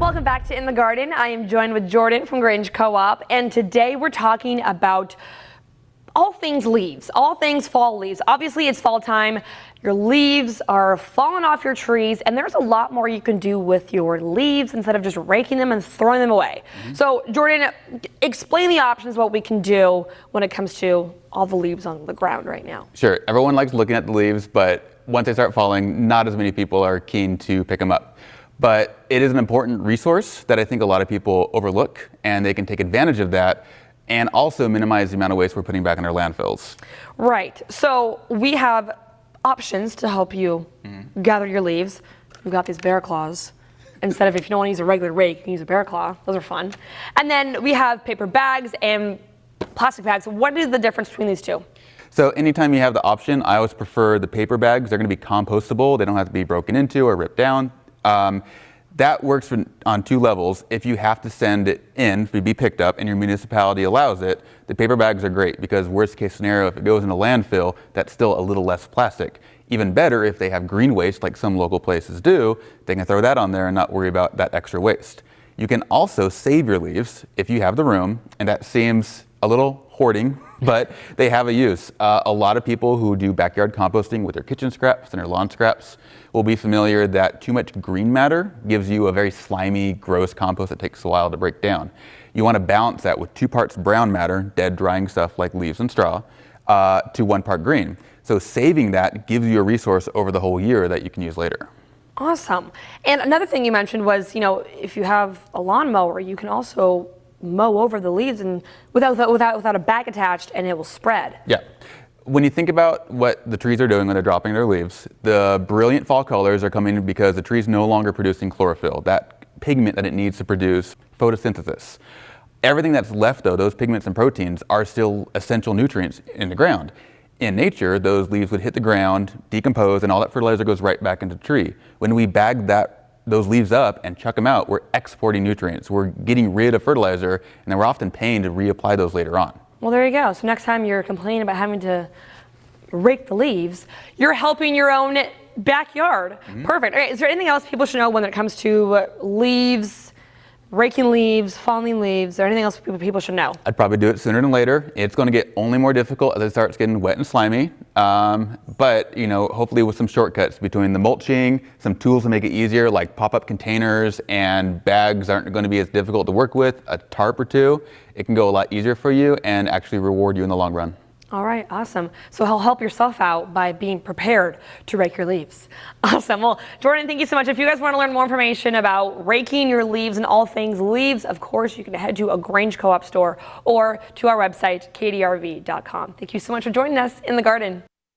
Welcome back to In the Garden. I am joined with Jordan from Grange Co-op, and today we're talking about all things leaves, all things fall leaves. Obviously, it's fall time. Your leaves are falling off your trees, and there's a lot more you can do with your leaves instead of just raking them and throwing them away. So, Jordan, explain the options, what we can do when it comes to all the leaves on the ground right now. Sure. Everyone likes looking at the leaves, but once they start falling, not as many people are keen to pick them up. But it is an important resource that I think a lot of people overlook, and they can take advantage of that and also minimize the amount of waste we're putting back in our landfills. Right. So we have options to help you gather your leaves. We've got these bear claws. Instead of, if you don't want to use a regular rake, you can use a bear claw. Those are fun. And then we have paper bags and plastic bags. What is the difference between these two? So anytime you have the option, I always prefer the paper bags. They're going to be compostable. They don't have to be broken into or ripped down. That works on two levels. If you have to send it in to be picked up and your municipality allows it, the paper bags are great because worst case scenario, if it goes in a landfill, that's still a little less plastic. Even better if they have green waste like some local places do, they can throw that on there and not worry about that extra waste. You can also save your leaves if you have the room, and that seems a little hoarding, but they have a use. A lot of people who do backyard composting with their kitchen scraps and their lawn scraps will be familiar that too much green matter gives you a very slimy, gross compost that takes a while to break down. You want to balance that with 2 parts brown matter, dead drying stuff like leaves and straw, to 1 part green. So saving that gives you a resource over the whole year that you can use later. Awesome. And another thing you mentioned was, if you have a lawnmower, you can also mow over the leaves and without a bag attached, and it will spread. Yeah. When you think about what the trees are doing when they're dropping their leaves, the brilliant fall colors are coming because the tree's no longer producing chlorophyll, that pigment that it needs to produce photosynthesis. Everything that's left, though, those pigments and proteins, are still essential nutrients in the ground. In nature, those leaves would hit the ground, decompose, and all that fertilizer goes right back into the tree. When we bag those leaves up and chuck them out, we're exporting nutrients. We're getting rid of fertilizer, and then we're often paying to reapply those later on. Well, there you go. So next time you're complaining about having to rake the leaves, you're helping your own backyard. Perfect. Okay, is there anything else people should know when it comes to leaves, raking leaves, falling leaves, or anything else people should know? I'd probably do it sooner than later. It's going to get only more difficult as it starts getting wet and slimy. But hopefully with some shortcuts between the mulching, some tools to make it easier, like pop-up containers, and bags aren't going to be as difficult to work with, a tarp or two, it can go a lot easier for you and actually reward you in the long run. All right, awesome. So help yourself out by being prepared to rake your leaves. Awesome. Well, Jordan, thank you so much. If you guys want to learn more information about raking your leaves and all things leaves, of course, you can head to a Grange Co-op store or to our website, kdrv.com. Thank you so much for joining us in the garden.